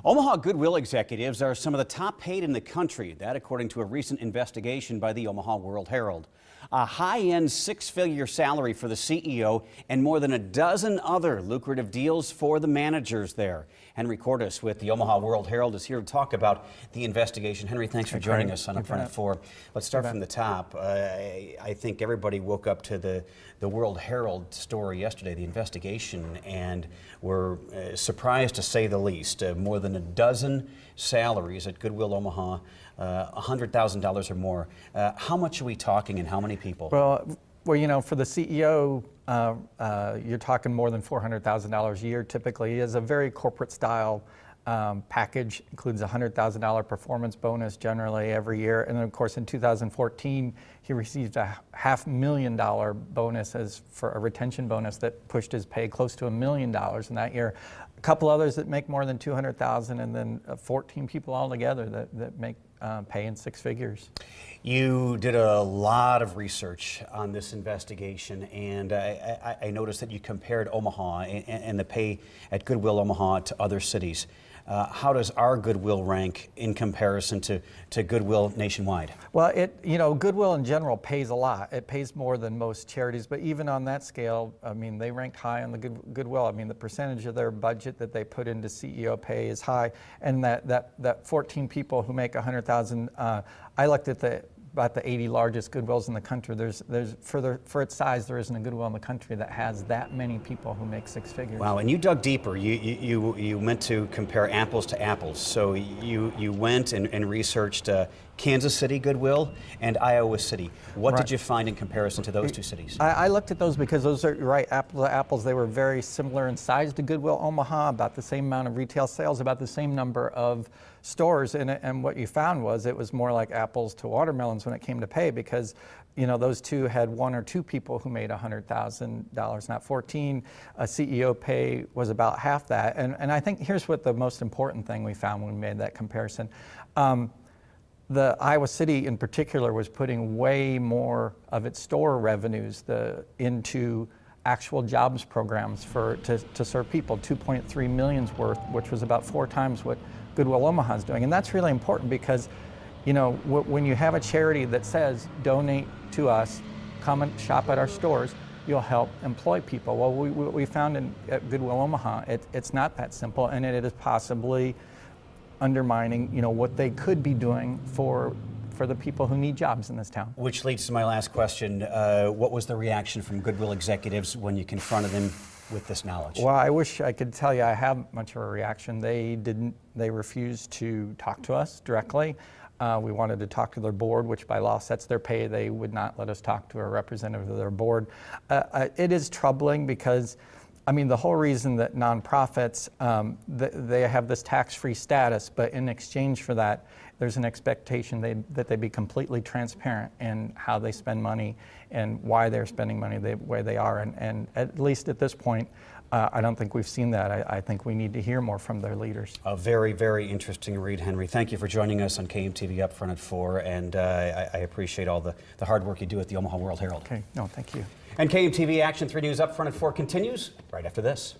Omaha Goodwill executives are some of the top paid in the country. That according to a recent investigation by the Omaha World-Herald. A high-end six-figure salary for the CEO and more than a dozen other lucrative deals for the managers there. Henry Cordes with the Omaha World-Herald is here to talk about the investigation. Henry, thanks for joining us on Up Front at 4. Let's start from the top. I think everybody woke up to the World-Herald story yesterday, the investigation, and were surprised to say the least. More than a dozen salaries at Goodwill Omaha, $100,000 or more. How much are we talking and how many people? Well, you know, for the CEO, you're talking more than $400,000 a year typically. He has a very corporate style package, includes a $100,000 performance bonus generally every year. And then of course in 2014, he received a $500,000 bonus for a retention bonus that pushed his pay close to $1 million in that year. A couple others that make more than $200,000, and then 14 people altogether that make pay in six figures. You did a lot of research on this investigation, and I noticed that you compared Omaha and the pay at Goodwill Omaha to other cities. How does our Goodwill rank in comparison to Goodwill nationwide? Well, Goodwill in general pays a lot. It pays more than most charities, but even on that scale, I mean, they ranked high on the Goodwill. I mean, the percentage of their budget that they put into CEO pay is high, and that 14 people who make $100,000, I looked at about the 80 largest Goodwills in the country. For its size, there isn't a Goodwill in the country that has that many people who make six figures. Wow, and you dug deeper. You meant to compare apples to apples. So you went and researched Kansas City Goodwill and Iowa City. What did you find in comparison to those two cities? I looked at those because those are, right, apples to apples. They were very similar in size to Goodwill Omaha, about the same amount of retail sales, about the same number of stores. And what you found was it was more like apples to watermelons when it came to pay, because those two had one or two people who made $100,000, not 14. A CEO pay was about half that. And I think here's what the most important thing we found when we made that comparison. The Iowa City in particular was putting way more of its store revenues into actual jobs programs to serve people, 2.3 million's worth, which was about 4 times what Goodwill Omaha is doing. And that's really important because, when you have a charity that says, donate to us, come and shop at our stores, you'll help employ people. Well, what we found at Goodwill Omaha, it's not that simple, and it is possibly undermining, what they could be doing for the people who need jobs in this town. Which leads to my last question. What was the reaction from Goodwill executives when you confronted them with this knowledge? Well, I wish I could tell you I have much of a reaction. They refused to talk to us directly. We wanted to talk to their board, which by law sets their pay. They would not let us talk to a representative of their board. It is troubling because the whole reason that nonprofits, they have this tax-free status, but in exchange for that, there's an expectation that they be completely transparent in how they spend money and why they're spending money the way they are. And at least at this point, I don't think we've seen that. I think we need to hear more from their leaders. A very, very interesting read, Henry. Thank you for joining us on KMTV Up Front at 4, and I appreciate all the hard work you do at the Omaha World-Herald. Okay, no, thank you. And KMTV Action 3 News Up Front at 4 continues right after this.